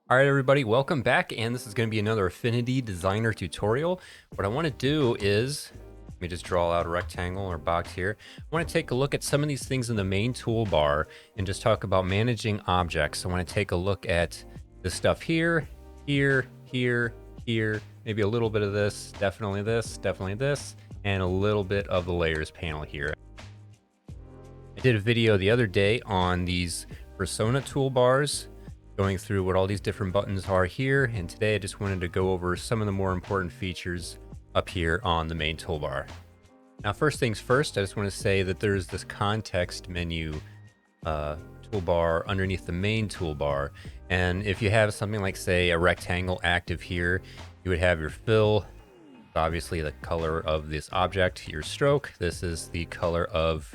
All right, everybody, welcome back, and this is going to be another Affinity Designer tutorial. What I want to do is, let me just draw out a rectangle or box here. I want to take a look at some of these things in the main toolbar and just talk about managing objects. I want to take a look at this stuff here, here, maybe a little bit of this, definitely this, and a little bit of the layers panel here. I did a video the other day on these persona toolbars, going through what all these different buttons are here, and today I just wanted to go over some of the more important features up here on the main toolbar. Now, first things first, I just want to say that there's this context menu toolbar underneath the main toolbar, and if you have something like, say, a rectangle active here, you would have your fill, obviously the color of this object, your stroke, this is the color of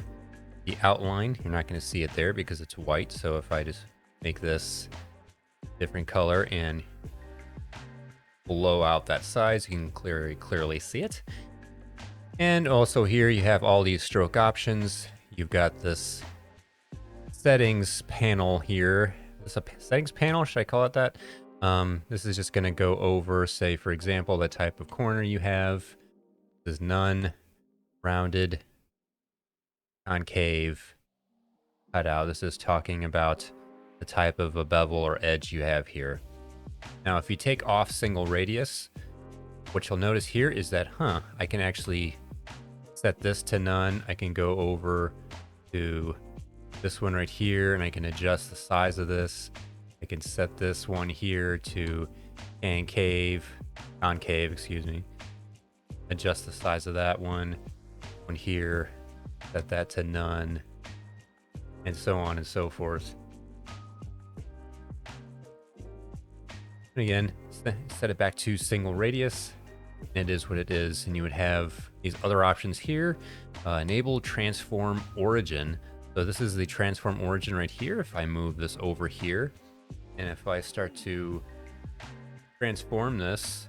the outline. You're not going to see it there because it's white, so if I just make this different color and blow out that size, you can clearly see it. And also here you have all these stroke options. You've got this settings panel here. This a settings panel, should I call it that? This is just going to go over, say, for example, the type of corner you have. This is none, rounded, concave, cut out. This is talking about the type of a bevel or edge you have here. Now, if you take off single radius, what you'll notice here is that, I can actually set this to none. I can go over to this one right here, and I can adjust the size of this. I can set this one here to concave, excuse me. Adjust the size of that one here, set that to none, and so on and so forth. Again, set it back to single radius. It is what it is, and you would have these other options here. Enable transform origin. So this is the transform origin right here. If I move this over here, and if I start to transform this,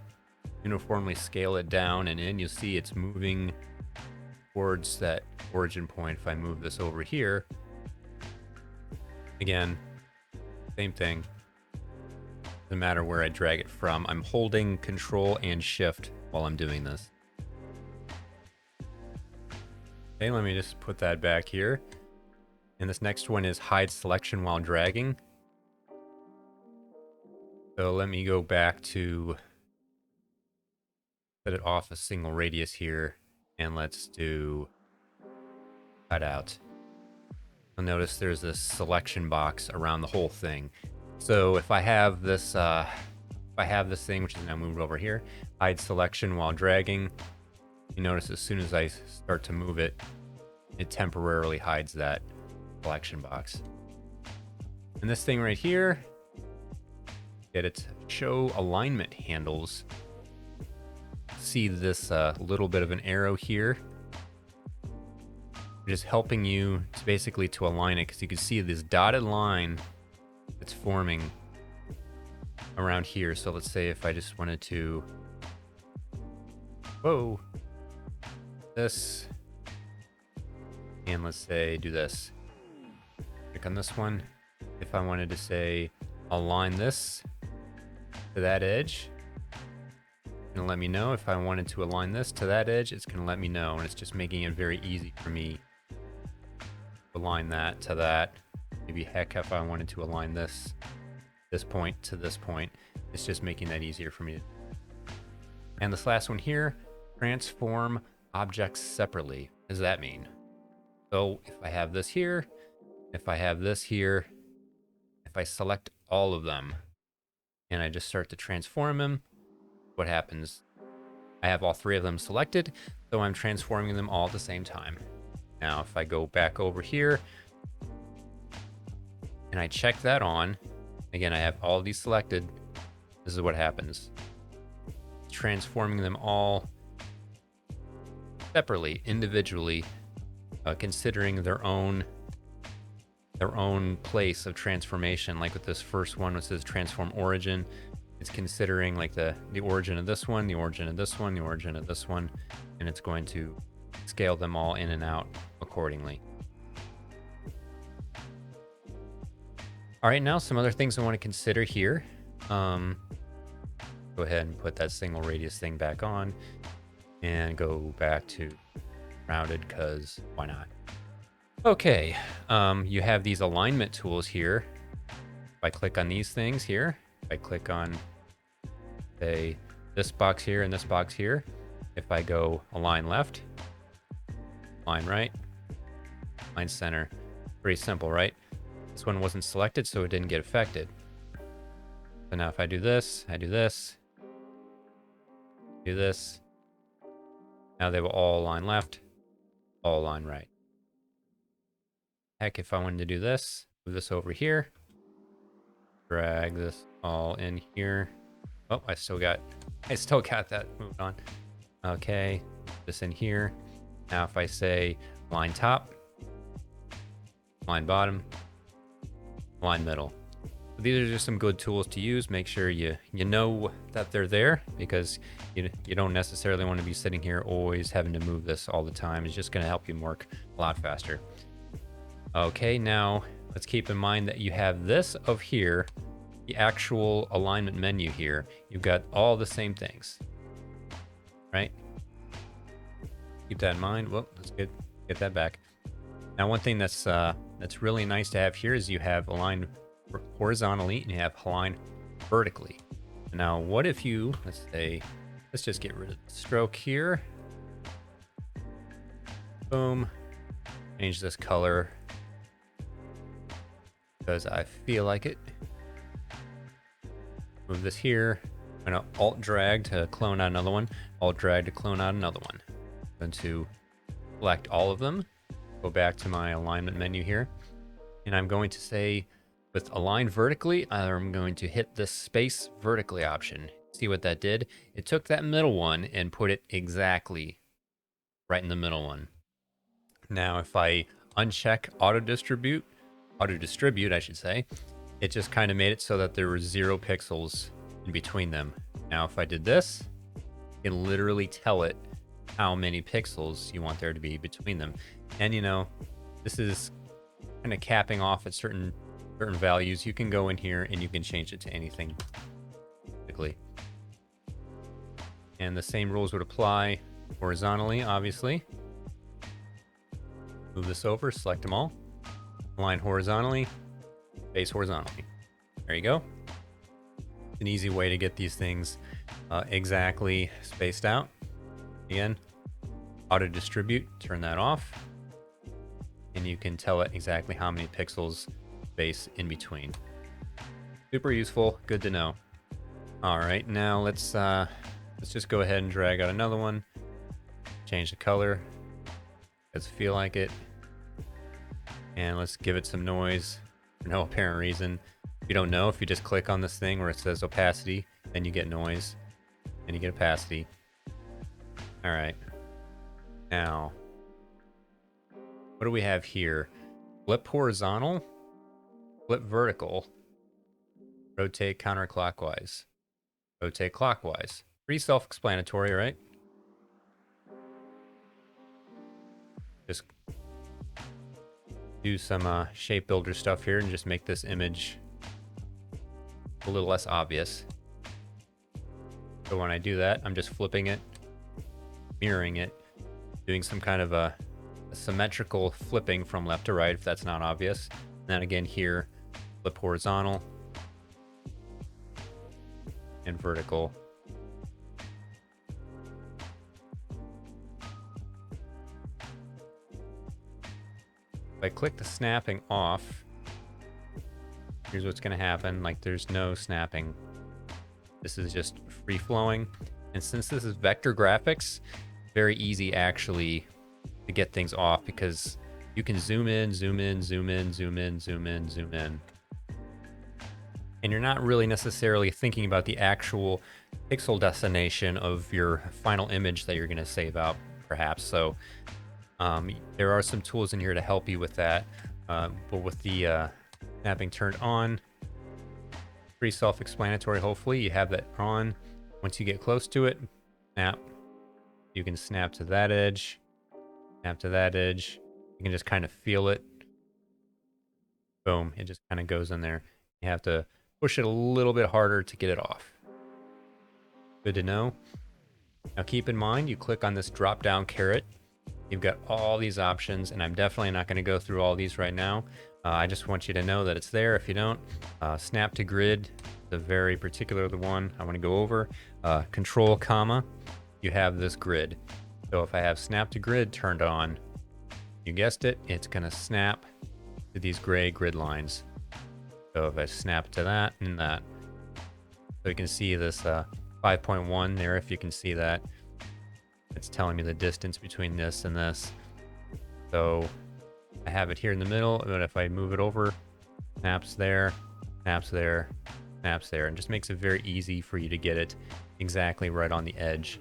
uniformly scale it down and in, you'll see it's moving towards that origin point. If I move this over here, again, same thing. Doesn't matter where I drag it from. I'm holding Control and Shift while I'm doing this. Okay, let me just put that back here. And this next one is hide selection while dragging. So let me go back to set it off a single radius here, and let's do cut out. You'll notice there's this selection box around the whole thing. So if I have this, thing, which is now moved over here, hide selection while dragging, you notice as soon as I start to move it, it temporarily hides that selection box. And this thing right here, get it to show alignment handles. See this little bit of an arrow here, just helping you to basically to align it, because you can see this dotted line that's forming around here. So let's say if I just wanted to, this, and let's say do this. Click on this one. If I wanted to say align this to that edge, it's gonna let me know. If I wanted to align this to that edge, it's gonna let me know, and it's just making it very easy for me to align that to that. Maybe heck, if I wanted to align this point to this point, it's just making that easier for me. And this last one here, transform objects separately. What does that mean? So if I have this here, if I have this here, if I select all of them and I just start to transform them, what happens? I have all three of them selected, so I'm transforming them all at the same time. Now, if I go back over here and I check that on, again, I have all of these selected, this is what happens. Transforming them all separately, individually, considering their own place of transformation. Like with this first one, which says transform origin, it's considering like the origin of this one, the origin of this one, the origin of this one, and it's going to scale them all in and out accordingly. All right, now some other things I want to consider here. Go ahead and put that single radius thing back on and go back to rounded because why not? Okay, you have these alignment tools here. If I click on these things here, if I click on, say, this box here and this box here, if I go align left, align right, align center, pretty simple, right? This one wasn't selected, so it didn't get affected. So now if I do this, I do this, do this, now they will all align left, all align right. Heck, if I wanted to do this, move this over here, drag this all in here. Oh, I still got that moved on. Okay, this in here. Now if I say line top, line bottom, line middle. So these are just some good tools to use. Make sure you know that they're there, because you don't necessarily want to be sitting here always having to move this all the time. It's just going to help you work a lot faster. Okay, now let's keep in mind that you have this of here, the actual alignment menu here. You've got all the same things, right? Keep that in mind. Whoop, let's get that back. Now, one thing that's really nice to have here is you have align horizontally and you have align vertically. Now, what if you, let's just get rid of the stroke here. Boom. Change this color because I feel like it. Move this here. I'm going to alt drag to clone out another one. Alt drag to clone out another one. I'm going to select all of them. Go back to my alignment menu here. And I'm going to say, with align vertically, I'm going to hit the space vertically option. See what that did? It took that middle one and put it exactly right in the middle one. Now, if I uncheck auto distribute, I should say, it just kind of made it so that there were 0 pixels in between them. Now, if I did this, you can literally tell it how many pixels you want there to be between them. And this is kind of capping off at certain values. You can go in here and you can change it to anything quickly. And the same rules would apply horizontally, obviously. Move this over, select them all. Align horizontally, face horizontally. There you go. An easy way to get these things exactly spaced out. Again, auto distribute, turn that off. And you can tell it exactly how many pixels space in between. Super useful, good to know. All right, now let's just go ahead and drag out another one. Change the color. Let's feel like it. And let's give it some noise for no apparent reason. If you don't know, if you just click on this thing where it says opacity, then you get noise, and you get opacity. All right. Now, what do we have here? Flip horizontal, flip vertical, rotate counterclockwise, rotate clockwise. Pretty self-explanatory, right? Just do some shape builder stuff here and just make this image a little less obvious. So when I do that, I'm just flipping it, mirroring it, doing some kind of a symmetrical flipping from left to right if that's not obvious. And then again here, flip horizontal and vertical. If I click the snapping off, here's what's going to happen. Like, there's no snapping. This is just free flowing. And since this is vector graphics, very easy actually to get things off, because you can zoom in, zoom in, zoom in, zoom in, zoom in, zoom in. And you're not really necessarily thinking about the actual pixel destination of your final image that you're going to save out, perhaps. So there are some tools in here to help you with that. But with the snapping turned on, pretty self-explanatory. Hopefully you have that on. Once you get close to it, snap. You can snap to that edge, snap to that edge. You can just kind of feel it. Boom, it just kind of goes in there. You have to push it a little bit harder to get it off. Good to know. Now keep in mind, you click on this drop down caret. You've got all these options, and I'm definitely not going to go through all these right now. I just want you to know that it's there if you don't. Snap to grid, the very particular one I want to go over. Control comma, you have this grid. So if I have snap to grid turned on, you guessed it, it's going to snap to these gray grid lines. So if I snap to that and that, so you can see this 5.1 there, if you can see that. It's telling me the distance between this and this. So I have it here in the middle, but if I move it over, snaps there, snaps there, snaps there, and just makes it very easy for you to get it exactly right on the edge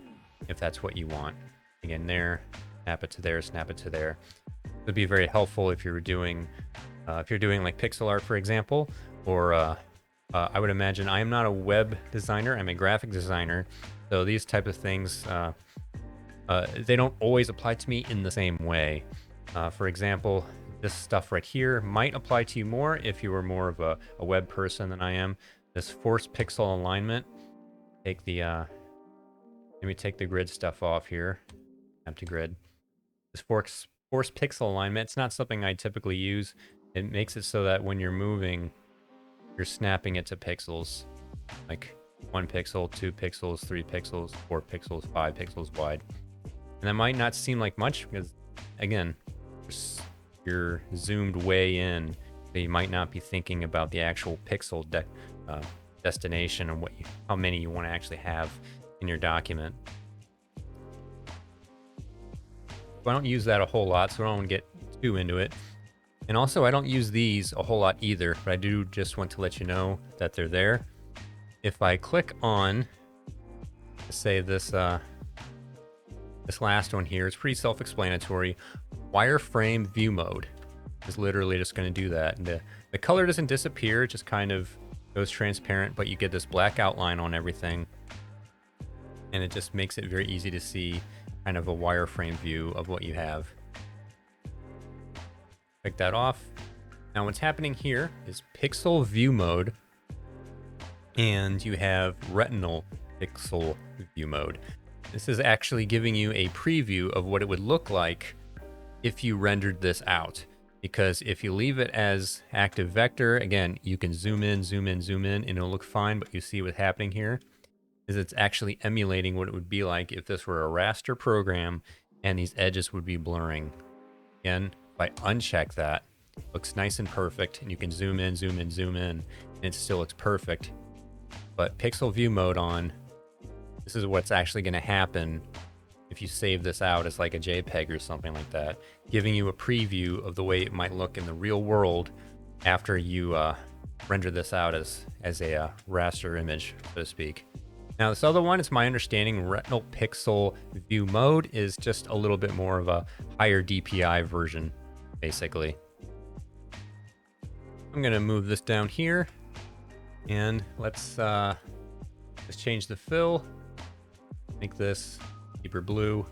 if that's what you want. Again, there, snap it to there, snap it to there. It would be very helpful if you're doing like pixel art, for example, or I would imagine, I am not a web designer, I'm a graphic designer, so these type of things, they don't always apply to me in the same way. For example, this stuff right here might apply to you more if you were more of a web person than I am. This force pixel alignment, take the, let me take the grid stuff off here, empty grid. This force pixel alignment, it's not something I typically use. It makes it so that when you're moving, you're snapping it to pixels, like 1 pixel, 2 pixels, 3 pixels, 4 pixels, 5 pixels wide. And that might not seem like much because, again, you're zoomed way in, so you might not be thinking about the actual pixel destination and how many you want to actually have in your document. So I don't use that a whole lot, so I don't want to get too into it. And also, I don't use these a whole lot either, but I do just want to let you know that they're there. If I click on, say, this last one here, it's pretty self-explanatory. Wireframe view mode is literally just going to do that. And the color doesn't disappear, it just kind of goes transparent, but you get this black outline on everything. And it just makes it very easy to see kind of a wireframe view of what you have. Click that off. Now what's happening here is pixel view mode, and you have retinal pixel view mode. This is actually giving you a preview of what it would look like if you rendered this out. Because if you leave it as active vector, again, you can zoom in, zoom in, zoom in, and it'll look fine, but you see what's happening here is it's actually emulating what it would be like if this were a raster program and these edges would be blurring. Again, if I uncheck that, it looks nice and perfect, and you can zoom in, zoom in, zoom in, and it still looks perfect. But pixel view mode on, this is what's actually going to happen if you save this out as like a JPEG or something like that, giving you a preview of the way it might look in the real world after you render this out as a raster image, so to speak. Now this other one, it's my understanding, retinal pixel view mode is just a little bit more of a higher DPI version, basically. I'm going to move this down here, and let's change the fill, make this deeper blue,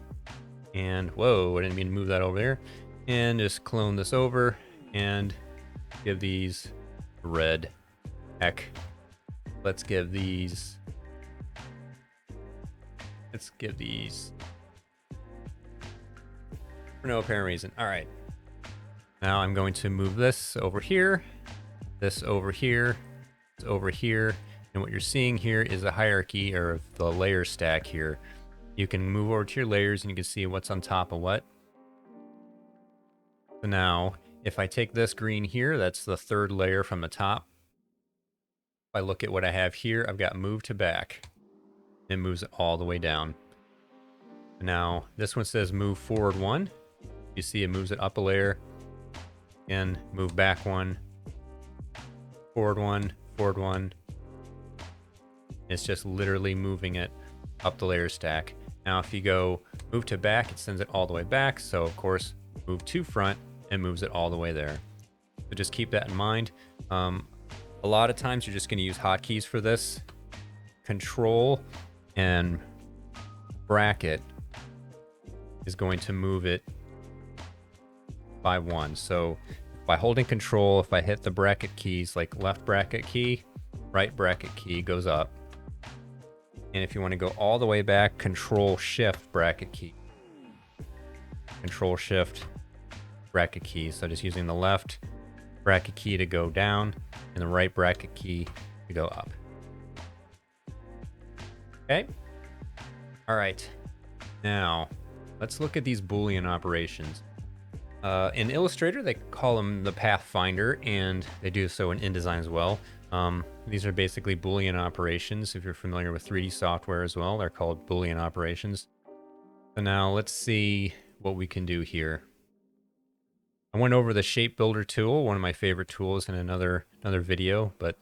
and whoa, I didn't mean to move that over there, and just clone this over and give these red. Heck, let's give these for no apparent reason. All right, now I'm going to move this over here, this over here, this over here, and what you're seeing here is a hierarchy, or the layer stack here. You can move over to your layers and you can see what's on top of what. So now, if I take this green here, that's the third layer from the top. If I look at what I have here, I've got move to back. It moves it all the way down. Now, this one says move forward 1. You see it moves it up a layer. And move back 1. Forward 1, forward 1. It's just literally moving it up the layer stack. Now, if you go move to back, it sends it all the way back. So, of course, move to front and moves it all the way there. So just keep that in mind. A lot of times you're just going to use hotkeys for this. Control and bracket is going to move it by 1. So by holding control, if I hit the bracket keys, like left bracket key, right bracket key goes up. And if you want to go all the way back, Control Shift bracket key. Control Shift bracket key. So just using the left bracket key to go down and the right bracket key to go up. Okay. All right. Now let's look at these Boolean operations. In Illustrator, they call them the Pathfinder, and they do so in InDesign as well. These are basically Boolean operations. If you're familiar with 3D software as well, they're called Boolean operations. So now let's see what we can do here. I went over the Shape Builder tool, one of my favorite tools, in another video, but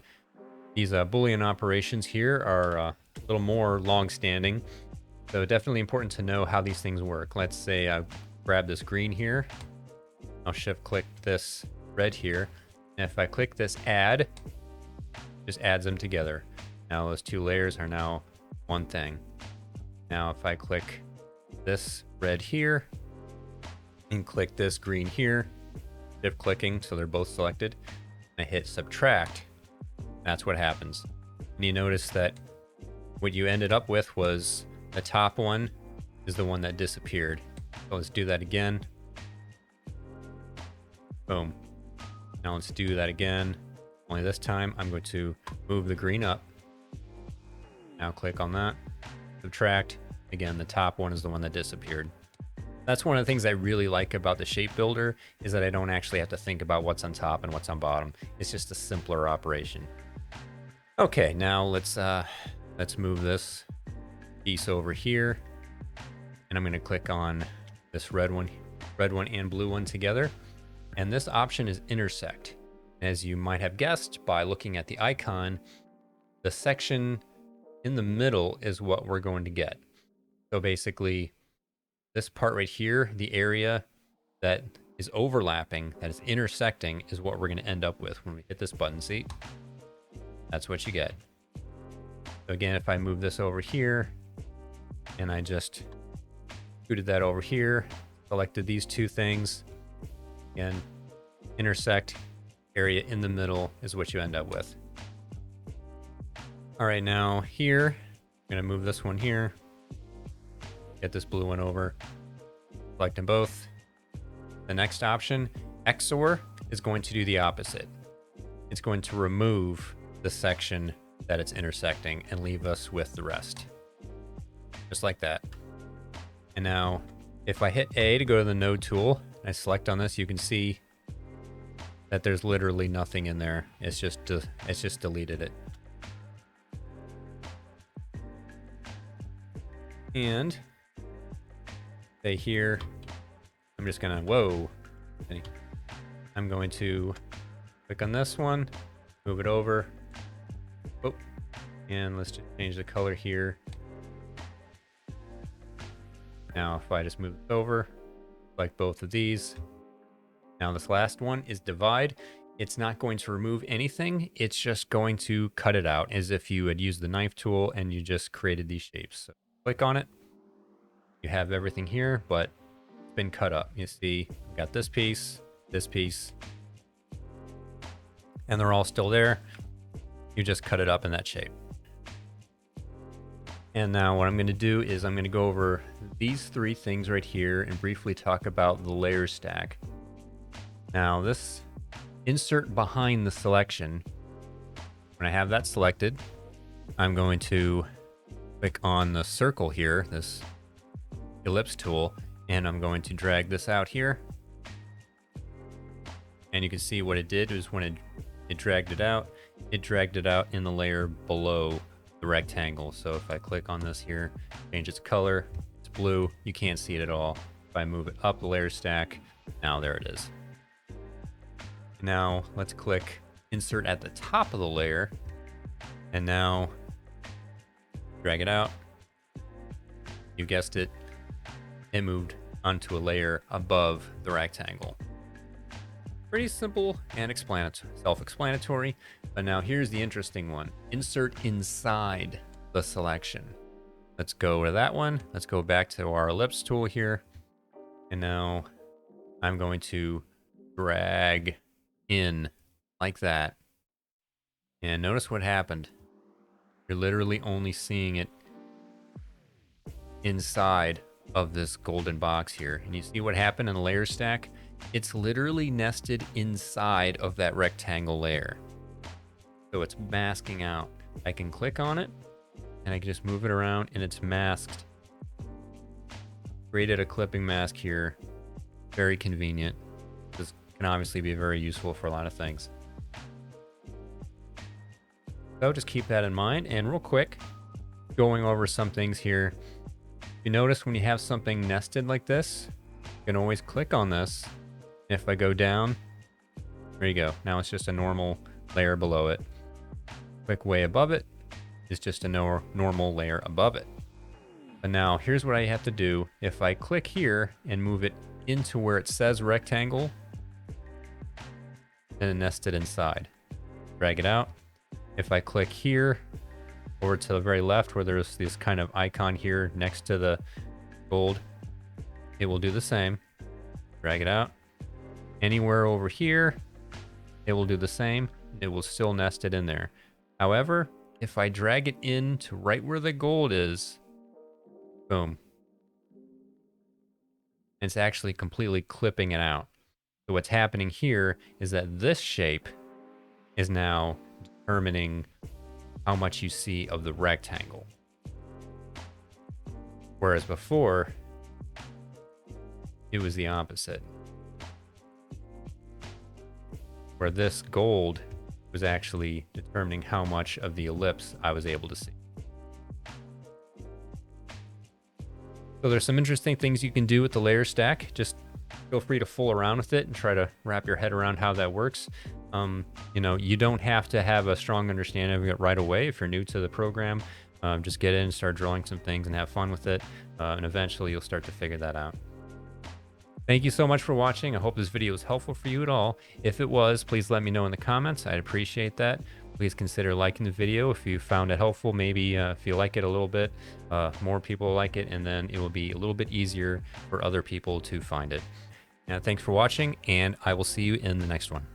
these Boolean operations here are a little more long-standing. So definitely important to know how these things work. Let's say I grab this green here. I'll shift click this red here. And if I click this add, just adds them together. Now those two layers are now one thing. Now if I click this red here and click this green here, shift clicking so they're both selected, and I hit subtract, that's what happens. And you notice that what you ended up with was the top one is the one that disappeared. So let's do that again. Boom. Now let's do that again. Only this time I'm going to move the green up. Now click on that. Subtract. Again, the top one is the one that disappeared. That's one of the things I really like about the Shape Builder, is that I don't actually have to think about what's on top and what's on bottom. It's just a simpler operation. Okay, now let's move this piece over here. And I'm going to click on this red one and blue one together. And this option is intersect. As you might have guessed by looking at the icon, the section in the middle is what we're going to get. So basically, this part right here, the area that is overlapping, that is intersecting, is what we're going to end up with when we hit this button. See? That's what you get. So again, if I move this over here, and I just scooted that over here, selected these two things, and intersect area in the middle is what you end up with. All right, now here, I'm going to move this one here, get this blue one over, select them both. The next option, XOR, is going to do the opposite. It's going to remove the section that it's intersecting and leave us with the rest. Just like that. And now, if I hit A to go to the node tool, and I select on this, you can see that there's literally nothing in there. It's just deleted it. And say here, I'm just gonna, I'm going to click on this one, move it over. Oh, and let's just change the color here. Now, if I just move it over, like both of these. Now this last one is divide. It's not going to remove anything. It's just going to cut it out as if you had used the knife tool and you just created these shapes. So click on it. You have everything here, but it's been cut up. You see, we got this piece, and they're all still there. You just cut it up in that shape. And now what I'm going to do is I'm going to go over these three things right here and briefly talk about the layer stack. Now this insert behind the selection, when I have that selected, I'm going to click on the circle here, this ellipse tool, and I'm going to drag this out here. And you can see what it did was when it dragged it out in the layer below the rectangle. So if I click on this here, change its color, it's blue, you can't see it at all. If I move it up the layer stack, now there it is. Now let's click insert at the top of the layer, and now drag it out. You guessed it, it moved onto a layer above the rectangle. Pretty simple and self-explanatory, but now here's the interesting one. Insert inside the selection. Let's go to that one. Let's go back to our ellipse tool here. And now I'm going to drag in like that And notice what happened. You're literally only seeing it inside of this golden box here. And you see what happened in the layer stack? It's literally nested inside of that rectangle layer. So it's masking out. I can click on it and I can just move it around and it's masked. Created a clipping mask here. Very convenient. This can obviously be very useful for a lot of things. So just keep that in mind. And real quick, going over some things here. You notice when you have something nested like this, you can always click on this. If I go down, there you go. Now it's just a normal layer below it. Quick way above it is just a normal layer above it. But now here's what I have to do. If I click here and move it into where it says rectangle, and nest it inside. Drag it out. If I click here over to the very left where there's this kind of icon here next to the gold, it will do the same. Drag it out. Anywhere over here, it will do the same. It will still nest it in there. However, if I drag it in to right where the gold is, boom. It's actually completely clipping it out. So what's happening here is that this shape is now determining how much you see of the rectangle. Whereas before, it was the opposite. Where this gold was actually determining how much of the ellipse I was able to see. So there's some interesting things you can do with the layer stack. Just feel free to fool around with it and try to wrap your head around how that works. You know, you don't have to have a strong understanding of it right away if you're new to the program. Just get in and start drawing some things and have fun with it. And eventually you'll start to figure that out. Thank you so much for watching. I hope this video was helpful for you at all. If it was, please let me know in the comments. I'd appreciate that. Please consider liking the video if you found it helpful. Maybe if you like it a little bit, more people like it, and then it will be a little bit easier for other people to find it. Thanks for watching, and I will see you in the next one.